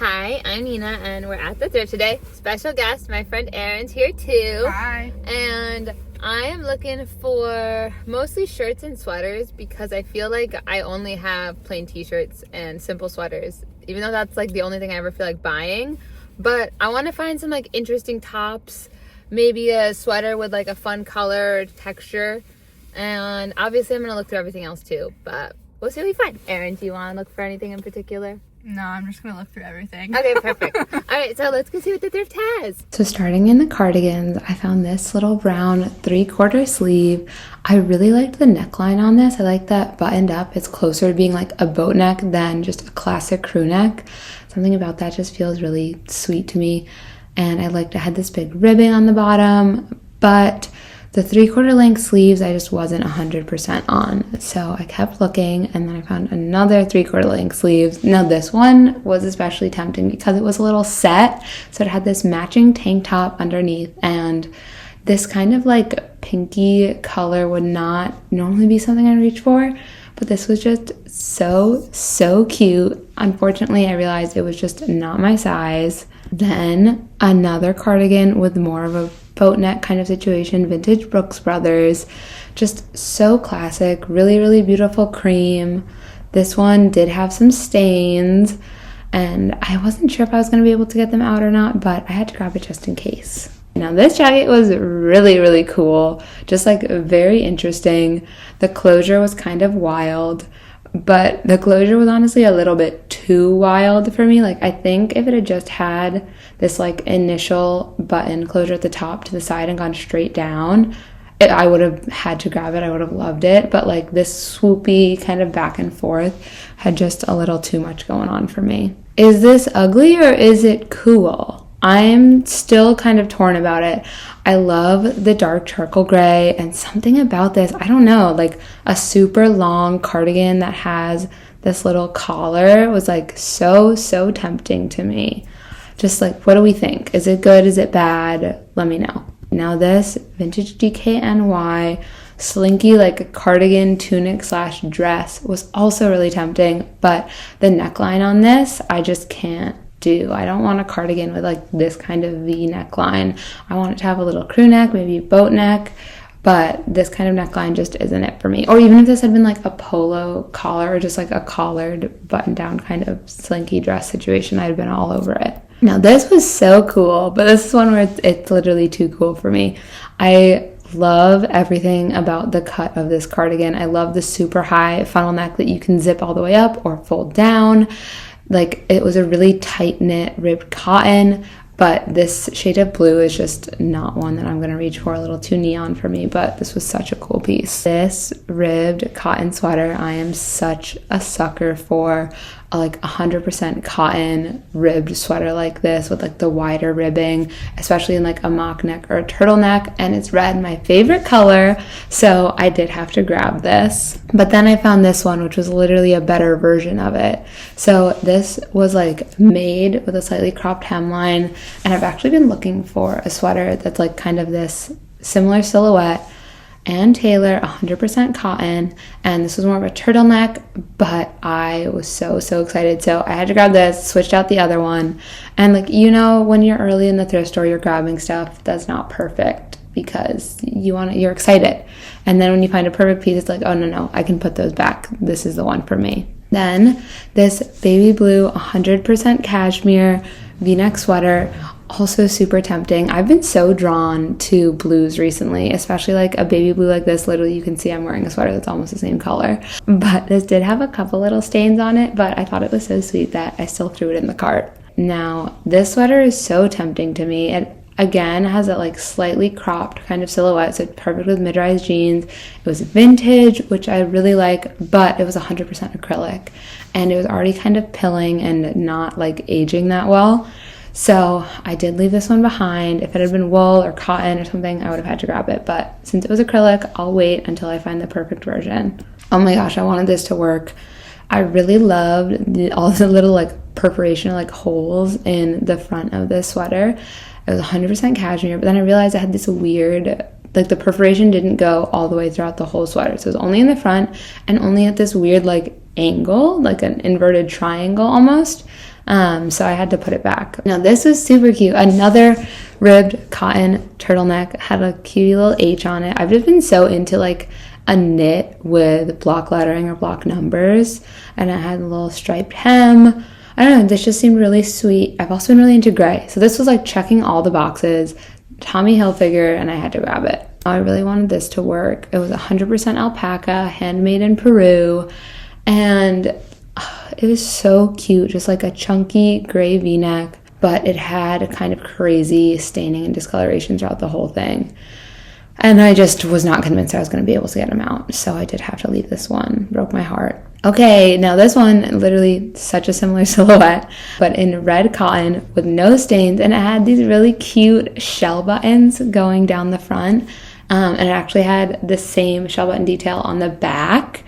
Hi, I'm Nina, and we're at the Thrift today. Special guest, my friend Erin's here too. Hi. And I am looking for mostly shirts and sweaters because I feel like I only have plain t-shirts and simple sweaters, even though that's like the only thing I ever feel like buying. But I want to find some like interesting tops, maybe a sweater with like a fun color or texture. And obviously I'm going to look through everything else too, but we'll see what we find. Erin, do you want to look for anything in particular? No, I'm just gonna look through everything. Okay, perfect. All right, so let's go see what the Thrift has. So starting in the cardigans, I found this little brown 3/4 sleeve. I really liked the neckline on this. I like that buttoned up. It's closer to being like a boat neck than just a classic crew neck. Something about that just feels really sweet to me. And I liked it had this big ribbing on the bottom, but the 3/4 length sleeves, I just wasn't 100% on. So I kept looking, and then I found another 3/4 length sleeves. Now this one was especially tempting because it was a little set. So it had this matching tank top underneath, and this kind of like pinky color would not normally be something I reach for. But this was just so cute. Unfortunately, I realized it was just not my size. Then another cardigan with more of a boat neck kind of situation, vintage Brooks Brothers, just so classic, really beautiful cream. This one did have some stains, and I wasn't sure if I was going to be able to get them out or not, but I had to grab it just in case. Now this jacket was really cool, just like very interesting. The closure was kind of wild, but the closure was honestly a little bit too wild for me. Like I think if it had just had this like initial button closure at the top to the side and gone straight down, I would have had to grab it. I would have loved it. But like this swoopy kind of back and forth had just a little too much going on for me. Is this ugly or is it cool? I'm still kind of torn about it. I love the dark charcoal gray, and something about this, I don't know, like a super long cardigan that has this little collar was like so tempting to me. Just like, what do we think? Is it good? Is it bad? Let me know. Now this vintage DKNY slinky like a cardigan tunic / dress was also really tempting, but the neckline on this, I just can't do. I don't want a cardigan with like this kind of V neckline. I want it to have a little crew neck, maybe a boat neck, but this kind of neckline just isn't it for me. Or even if this had been like a polo collar or just like a collared button down kind of slinky dress situation, I'd have been all over it. Now this was so cool, but this is one where it's literally too cool for me. I love everything about the cut of this cardigan. I love the super high funnel neck that you can zip all the way up or fold down. Like it was a really tight knit ribbed cotton, but this shade of blue is just not one that I'm going to reach for, a little too neon for me, but this was such a cool piece. This ribbed cotton sweater, I am such a sucker for a like 100% cotton ribbed sweater like this with like the wider ribbing, especially in like a mock neck or a turtleneck, and it's red, my favorite color, so I did have to grab this. But then I found this one, which was literally a better version of it. So this was like made with a slightly cropped hemline, and I've actually been looking for a sweater that's like kind of this similar silhouette and tailor, 100% cotton, and this was more of a turtleneck, but I was so excited, so I had to grab this, switched out the other one. And like, you know, when you're early in the thrift store, you're grabbing stuff that's not perfect because you're excited, and then when you find a perfect piece, it's like, oh no, I can put those back, this is the one for me. Then this baby blue 100% cashmere v-neck sweater, also super tempting. I've been so drawn to blues recently, especially like a baby blue like this. Literally you can see I'm wearing a sweater that's almost the same color, but this did have a couple little stains on it, but I thought it was so sweet that I still threw it in the cart. Now this sweater is so tempting to me. It again has that like slightly cropped kind of silhouette, so it's perfect with mid-rise jeans. It was vintage, which I really like, but it was 100% acrylic, and it was already kind of pilling and not like aging that well. So I did leave this one behind. If it had been wool or cotton or something, I would have had to grab it. But since it was acrylic, I'll wait until I find the perfect version. Oh my gosh, I wanted this to work. I really loved all the little like perforation, like holes in the front of this sweater. It was 100% cashmere, but then I realized I had this weird, like the perforation didn't go all the way throughout the whole sweater. So it was only in the front and only at this weird like angle, like an inverted triangle almost. So I had to put it back. Now this was super cute. Another ribbed cotton turtleneck, had a cute little H on it. I've just been so into like a knit with block lettering or block numbers, and it had a little striped hem. I don't know, this just seemed really sweet. I've also been really into gray, so this was like checking all the boxes. Tommy Hilfiger, and I had to grab it. I really wanted this to work. It was 100% alpaca, handmade in Peru, and it was so cute, just like a chunky gray v-neck, but it had kind of crazy staining and discoloration throughout the whole thing. And I just was not convinced I was going to be able to get them out, so I did have to leave this one. Broke my heart. Okay, now this one, literally such a similar silhouette, but in red cotton with no stains, and it had these really cute shell buttons going down the front, and it actually had the same shell button detail on the back.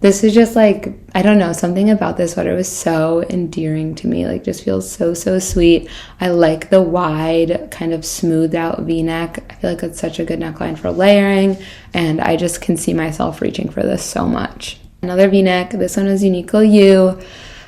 This is just like, I don't know, something about this sweater was so endearing to me, like just feels so sweet. I like the wide kind of smoothed out v-neck. I feel like it's such a good neckline for layering, and I just can see myself reaching for this so much. Another v-neck, this one is Uniqlo U,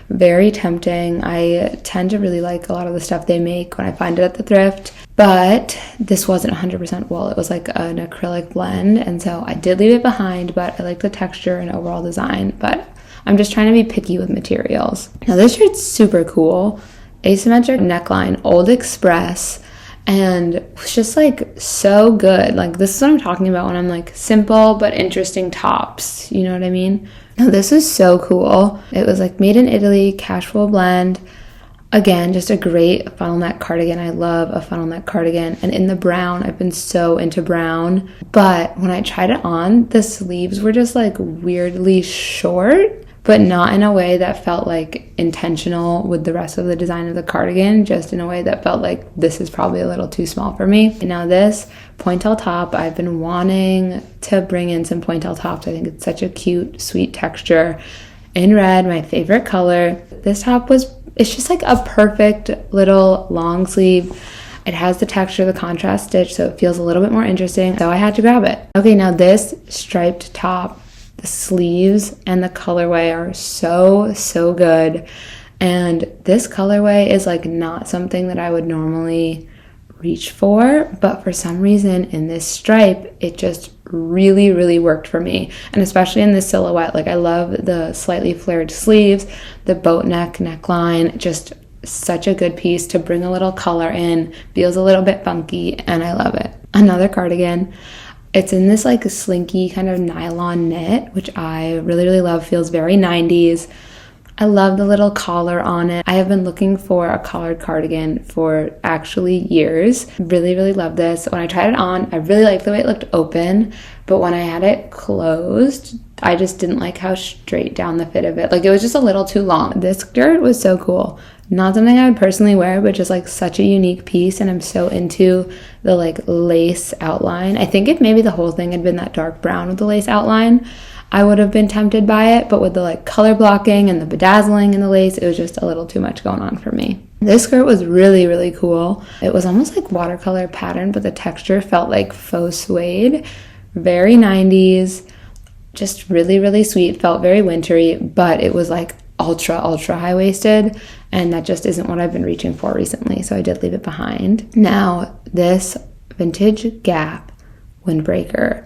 very tempting. I tend to really like a lot of the stuff they make when I find it at the thrift, but this wasn't 100% wool. It was like an acrylic blend, and so I did leave it behind, but I like the texture and overall design, but I'm just trying to be picky with materials. Now this shirt's super cool. Asymmetric neckline, Old Express, and it's just like so good. Like this is what I'm talking about when I'm like simple but interesting tops, you know what I mean? Now this is so cool. It was like made in Italy, casual blend. Again, just a great funnel neck cardigan. I love a funnel neck cardigan. And in the brown, I've been so into brown. But when I tried it on, the sleeves were just like weirdly short, but not in a way that felt like intentional with the rest of the design of the cardigan, just in a way that felt like this is probably a little too small for me. And now this pointelle top, I've been wanting to bring in some pointelle tops. I think it's such a cute, sweet texture. In red, my favorite color. This top it's just like a perfect little long sleeve. It has the texture, the contrast stitch, so it feels a little bit more interesting. So I had to grab it. Okay, now this striped top, the sleeves and the colorway are so good. And this colorway is like not something that I would normally reach for, but for some reason in this stripe, it just really worked for me. And especially in this silhouette, like I love the slightly flared sleeves, the boat neckline, just such a good piece to bring a little color in, feels a little bit funky, and I love it. Another cardigan. It's in this like slinky kind of nylon knit, which I really love, feels very 90s. I love the little collar on it. I have been looking for a collared cardigan for actually years. Really love this. When I tried it on, I really liked the way it looked open, but when I had it closed, I just didn't like how straight down the fit of it. Like it was just a little too long. This skirt was so cool. Not something I would personally wear, but just like such a unique piece, and I'm so into the like lace outline. I think if maybe the whole thing had been that dark brown with the lace outline, I would have been tempted by it, but with the like color blocking and the bedazzling and the lace, it was just a little too much going on for me. This skirt was really cool. It was almost like watercolor pattern, but the texture felt like faux suede. Very 90s, just really sweet, felt very wintry, but it was like ultra high-waisted, and that just isn't what I've been reaching for recently, so I did leave it behind. Now, this vintage Gap windbreaker.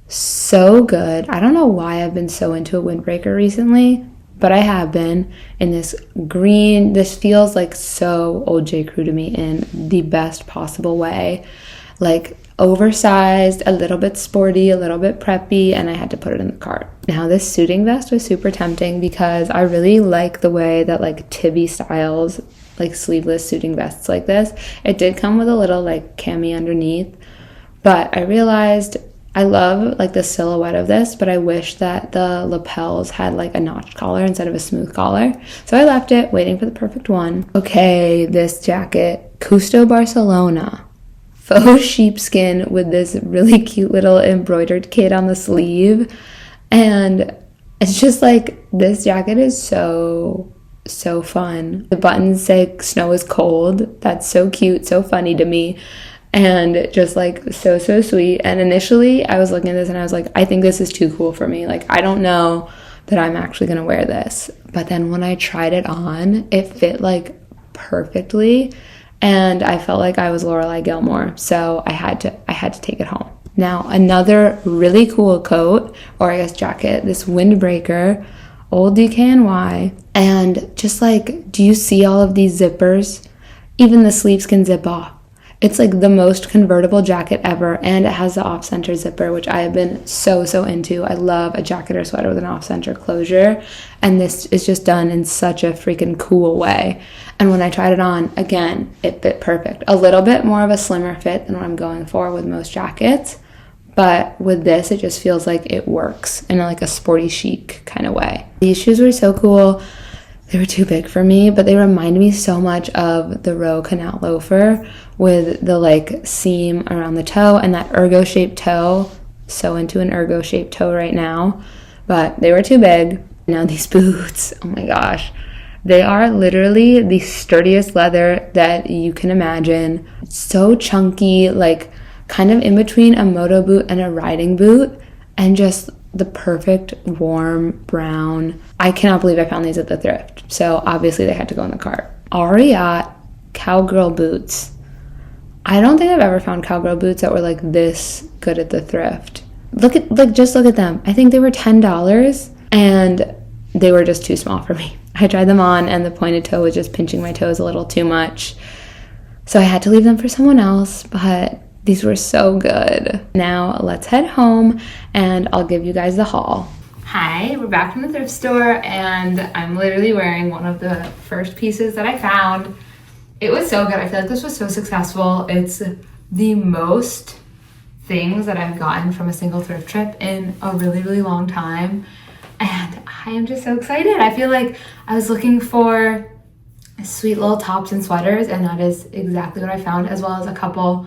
So good. I don't know why I've been so into a windbreaker recently, but I have been. In this green, this feels like so old J. Crew to me in the best possible way. Like oversized, a little bit sporty, a little bit preppy, and I had to put it in the cart. Now this suiting vest was super tempting because I really like the way that like Tibby styles like sleeveless suiting vests like this. It did come with a little like cami underneath, but I realized I love like the silhouette of this, but I wish that the lapels had like a notched collar instead of a smooth collar. So I left it, waiting for the perfect one. Okay, this jacket, CUSTO Barcelona. Faux sheepskin with this really cute little embroidered kid on the sleeve. And it's just like, this jacket is so fun. The buttons say snow is cold. That's so cute, so funny to me. And just like so sweet. And initially I was looking at this and I was like, I think this is too cool for me. Like, I don't know, that I'm actually gonna wear this. But then when I tried it on, it fit like perfectly, and I felt like I was Lorelai Gilmore, so I had to take it home. Now, another really cool coat, or I guess jacket, this windbreaker, old DKNY, and just like, do you see all of these zippers? Even the sleeves can zip off. It's like the most convertible jacket ever, and it has the off-center zipper, which I have been so into. I love a jacket or sweater with an off-center closure, and this is just done in such a freaking cool way. And when I tried it on, again, it fit perfect. A little bit more of a slimmer fit than what I'm going for with most jackets, but with this, it just feels like it works in like a sporty chic kind of way. These shoes were so cool. They were too big for me, but they remind me so much of the Row Canal loafer with the like seam around the toe and that ergo-shaped toe. So into an ergo-shaped toe right now, but they were too big. Now these boots, oh my gosh. They are literally the sturdiest leather that you can imagine. So chunky, like kind of in between a moto boot and a riding boot, and just the perfect warm brown. I cannot believe I found these at the thrift, so obviously they had to go in the cart. Ariat cowgirl boots. I don't think I've ever found cowgirl boots that were like this good at the thrift. Just look at them. I think they were $10, and they were just too small for me. I tried them on, and the pointed toe was just pinching my toes a little too much, so I had to leave them for someone else, but these were so good. Now let's head home and I'll give you guys the haul. Hi, we're back from the thrift store, and I'm literally wearing one of the first pieces that I found. It was so good. I feel like this was so successful. It's the most things that I've gotten from a single thrift trip in a really long time, and I am just so excited. I feel like I was looking for sweet little tops and sweaters, and that is exactly what I found, as well as a couple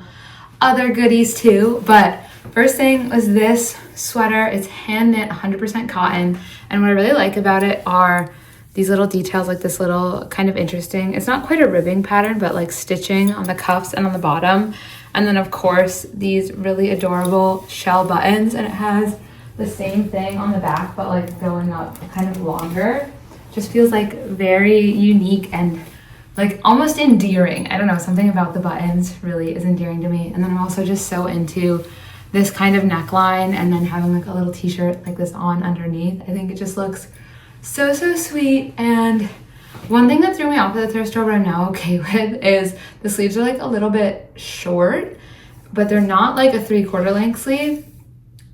other goodies too. But first thing was this sweater. It's hand knit, 100% cotton, and what I really like about it are these little details, like this little kind of interesting, it's not quite a ribbing pattern, but like stitching on the cuffs and on the bottom, and then of course these really adorable shell buttons, and it has the same thing on the back but like going up kind of longer. Just feels like very unique and like almost endearing. I don't know, something about the buttons really is endearing to me. And then I'm also just so into this kind of neckline, and then having like a little t-shirt like this on underneath. I think it just looks so sweet. And one thing that threw me off at the thrift store, but I'm now okay with, is the sleeves are like a little bit short, but they're not like a 3/4 length sleeve.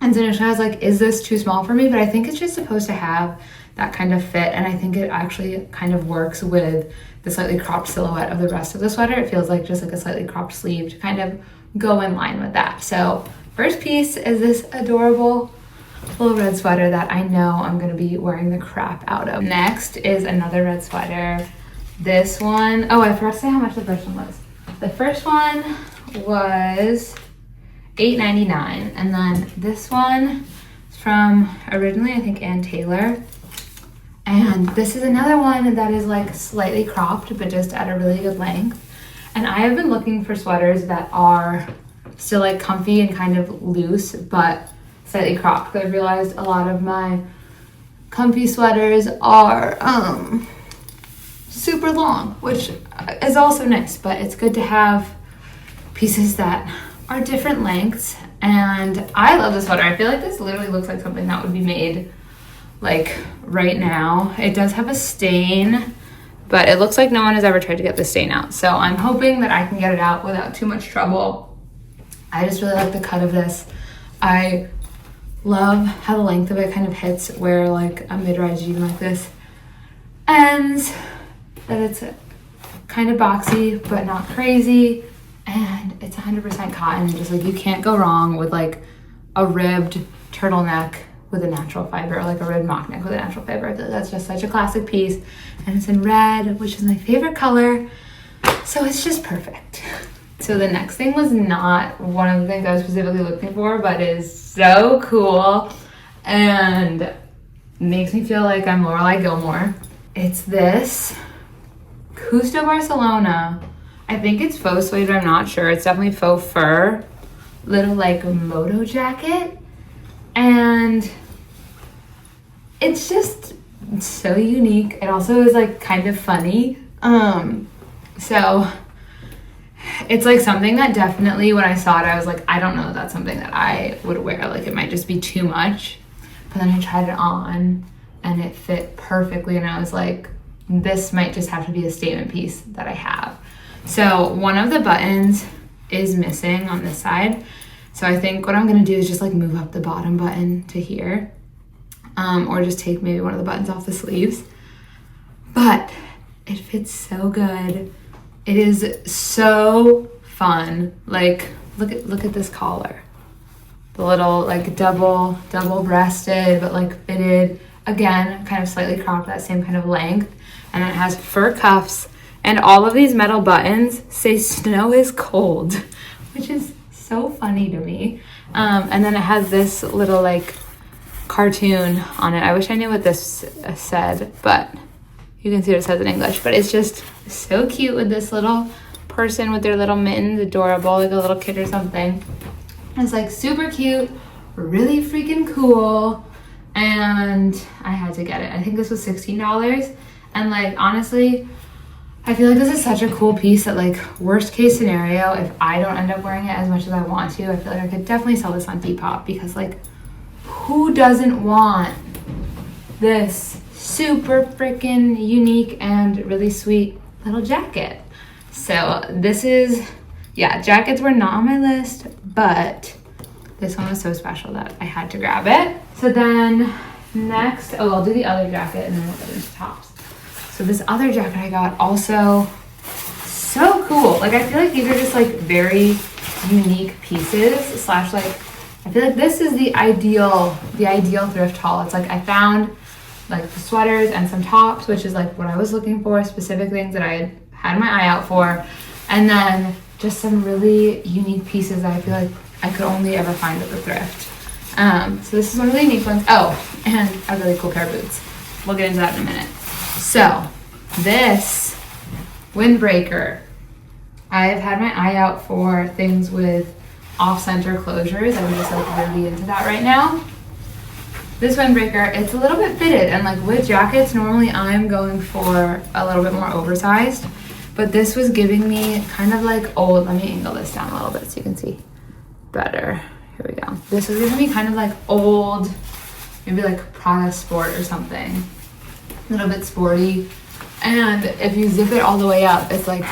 And so initially I was like, is this too small for me? But I think it's just supposed to have that kind of fit, and I think it actually kind of works with the slightly cropped silhouette of the rest of the sweater. It feels like just like a slightly cropped sleeve to kind of go in line with that. So first piece is this adorable little red sweater that I know I'm gonna be wearing the crap out of. Next is another red sweater. This one, oh, I forgot to say how much the first one was. The first one was $8.99, and then this one is from originally I think Ann Taylor. And this is another one that is like slightly cropped, but just at a really good length. And I have been looking for sweaters that are still like comfy and kind of loose, but slightly cropped. Because I've realized a lot of my comfy sweaters are super long, which is also nice, but it's good to have pieces that are different lengths. And I love this sweater. I feel like this literally looks like something that would be made like right now. It does have a stain, but it looks like no one has ever tried to get the stain out, so I'm hoping that I can get it out without too much trouble. I just really like the cut of this. I love how the length of it kind of hits where like a mid-rise jean like this ends, that it's kind of boxy but not crazy, and it's 100% cotton. Just like you can't go wrong with like a ribbed turtleneck with a natural fiber, or like a ribbed mock neck with a natural fiber. That's just such a classic piece, and it's in red, which is my favorite color, so it's just perfect. So the next thing was not one of the things I was specifically looking for, but is so cool and makes me feel like I'm Lorelai Gilmore. It's this CUSTO Barcelona. I think it's faux suede, but I'm not sure. It's definitely faux fur. Little like moto jacket. And it's just so unique. It also is like kind of funny. So it's like something that definitely when I saw it, I was like, I don't know if that's something that I would wear. Like it might just be too much. But then I tried it on and it fit perfectly. And I was like, this might just have to be a statement piece that I have. So one of the buttons is missing on this side. So I think what I'm gonna do is just like move up the bottom button to here. Or just take maybe one of the buttons off the sleeves. But it fits so good. It is so fun. Like, look at this collar. The little like double breasted, but like fitted. Again, kind of slightly cropped, that same kind of length. And it has fur cuffs. And all of these metal buttons say snow is cold, which is so funny to me. And then it has this little like cartoon on it. I wish I knew what this said, but you can see what it says in English. But it's just so cute with this little person with their little mittens, adorable, like a little kid or something. It's like super cute, really freaking cool, and I had to get it. I think this was $16, and like honestly, I feel like this is such a cool piece that like worst case scenario, if I don't end up wearing it as much as I want to, I feel like I could definitely sell this on Depop, because like who doesn't want this super freaking unique and really sweet little jacket? So this is, yeah, jackets were not on my list, but this one was so special that I had to grab it. So then next, I'll do the other jacket and then we'll get into tops. So this other jacket I got also so cool. Like I feel like these are just like very unique pieces slash like, I feel like this is the ideal thrift haul. It's like I found like the sweaters and some tops, which is like what I was looking for, specific things that I had my eye out for. And then just some really unique pieces that I feel like I could only ever find at the thrift. So this is one of the unique ones. Oh, and a really cool pair of boots. We'll get into that in a minute. So this windbreaker, I've had my eye out for things with off-center closures. I'm just like really into that right now. This windbreaker, it's a little bit fitted, and like with jackets, normally I'm going for a little bit more oversized, but this was giving me kind of like old, let me angle this down a little bit so you can see better. Here we go. This was giving me kind of like old, maybe like Prada Sport or something. A little bit sporty. And if you zip it all the way up, it's like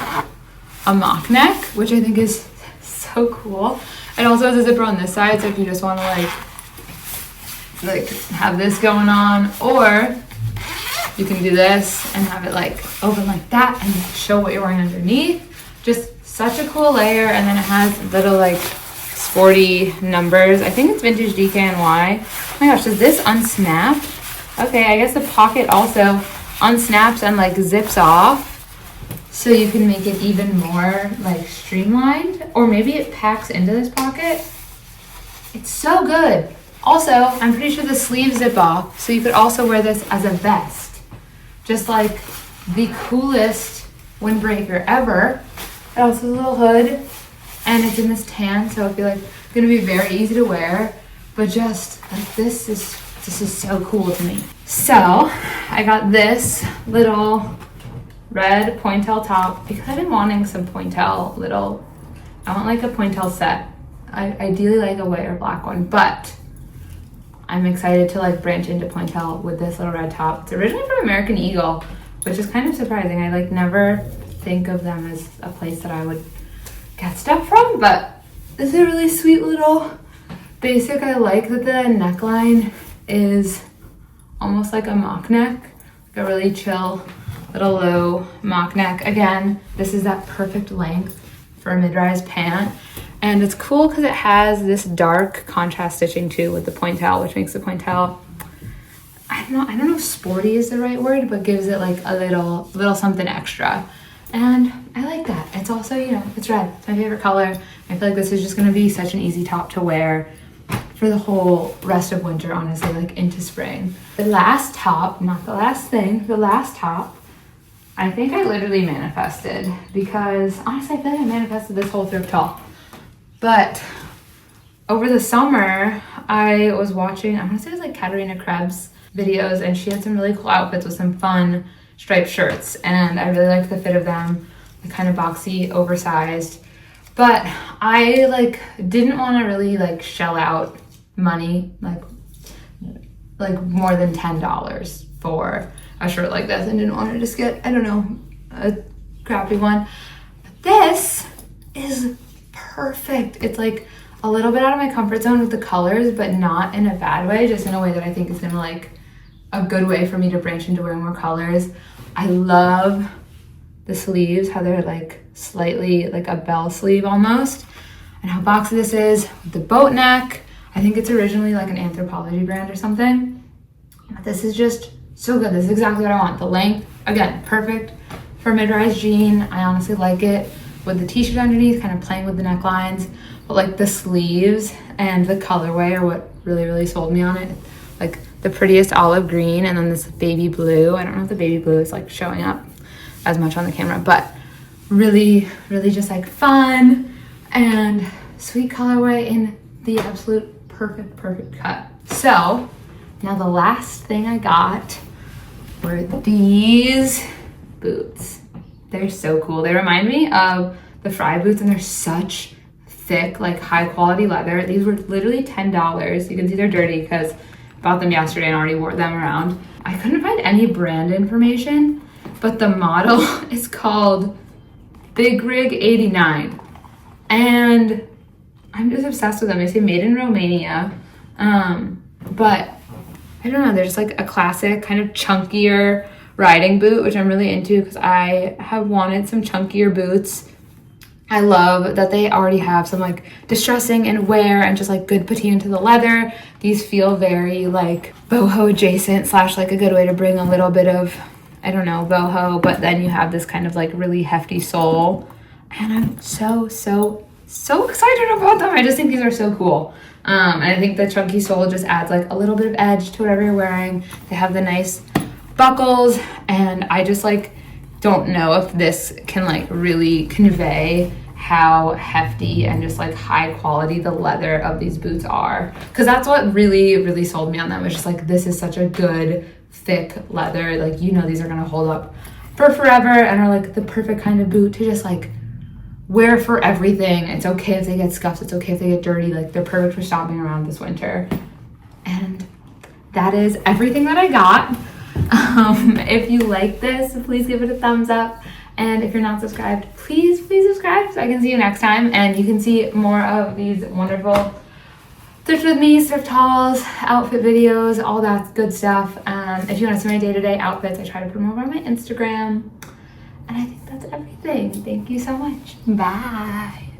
a mock neck, which I think is so cool. It also has a zipper on this side, so if you just want to like have this going on, or you can do this and have it like open like that and show what you're wearing underneath. Just such a cool layer. And then it has little like sporty numbers. I think it's vintage DKNY. Oh my gosh, does this unsnap? Okay, I guess the pocket also unsnaps and like zips off, so you can make it even more like streamlined, or maybe it packs into this pocket. It's so good. Also, I'm pretty sure the sleeves zip off, so you could also wear this as a vest. Just like the coolest windbreaker ever. It also has a little hood, and it's in this tan, so I feel like it's gonna be very easy to wear. But just like this is so cool to me. So I got this little red pointel top because I've been wanting some pointel little, I want like a pointel set. I ideally like a white or black one, but I'm excited to like branch into pointel with this little red top. It's originally from American Eagle, which is kind of surprising. I like never think of them as a place that I would get stuff from, but this is a really sweet little basic. I like that the neckline is almost like a mock neck, like a really chill little low mock neck. Again, this is that perfect length for a mid-rise pant. And it's cool because it has this dark contrast stitching too with the pointel, which makes the pointel, I don't know if sporty is the right word, but gives it like a little something extra. And I like that. It's also, you know, it's red. It's my favorite color. I feel like this is just gonna be such an easy top to wear for the whole rest of winter, honestly, like into spring. The last top, not the last thing, the last top, I think I literally manifested, because honestly, I feel like I manifested this whole thrift haul. But over the summer, I was watching, I want to say it was like Katarina Krebs, videos, and she had some really cool outfits with some fun striped shirts, and I really liked the fit of them, the kind of boxy, oversized. But I like didn't want to really like shell out money, like more than $10 for a shirt like this, and didn't want to just get, I don't know, a crappy one. But this is perfect. It's like a little bit out of my comfort zone with the colors, but not in a bad way, just in a way that I think is gonna like a good way for me to branch into wearing more colors. I love the sleeves, how they're like slightly like a bell sleeve almost, and how boxy this is with the boat neck. I think it's originally like an Anthropologie brand or something. But this is just so good. This is exactly what I want. The length, again, perfect for mid-rise jean. I honestly like it with the t-shirt underneath, kind of playing with the necklines, but like the sleeves and the colorway are what really sold me on it. Like the prettiest olive green, and then this baby blue. I don't know if the baby blue is like showing up as much on the camera, but really just like fun and sweet colorway in the absolute perfect cut. So now the last thing I got were these boots. They're so cool. They remind me of the Fry boots, and they're such thick, like high quality leather. These were literally $10. You can see they're dirty because I bought them yesterday and already wore them around. I couldn't find any brand information, but the model is called Big Rig 89, and I'm just obsessed with them. They say made in Romania, but I don't know, they're just like a classic kind of chunkier riding boot, which I'm really into because I have wanted some chunkier boots. I love that they already have some like distressing and wear and just like good patina to the leather. These feel very like boho adjacent / like a good way to bring a little bit of, I don't know, boho, but then you have this kind of like really hefty sole. And I'm so excited about them. I just think these are so cool. And I think the chunky sole just adds like a little bit of edge to whatever you're wearing. They have the nice buckles, and I just like don't know if this can like really convey how hefty and just like high quality the leather of these boots are, because that's what really sold me on them. It's just like, this is such a good thick leather, like, you know, these are gonna hold up for forever and are like the perfect kind of boot to just like wear for everything. It's okay if they get scuffs, it's okay if they get dirty, like they're perfect for stomping around this winter. And that is everything that I got. If you like this, please give it a thumbs up, and if you're not subscribed, please subscribe so I can see you next time, and you can see more of these wonderful thrift with me, thrift hauls, outfit videos, all that good stuff. If you want to see my day-to-day outfits, I try to put them over on my Instagram. And I think that's everything. Thank you so much. Bye.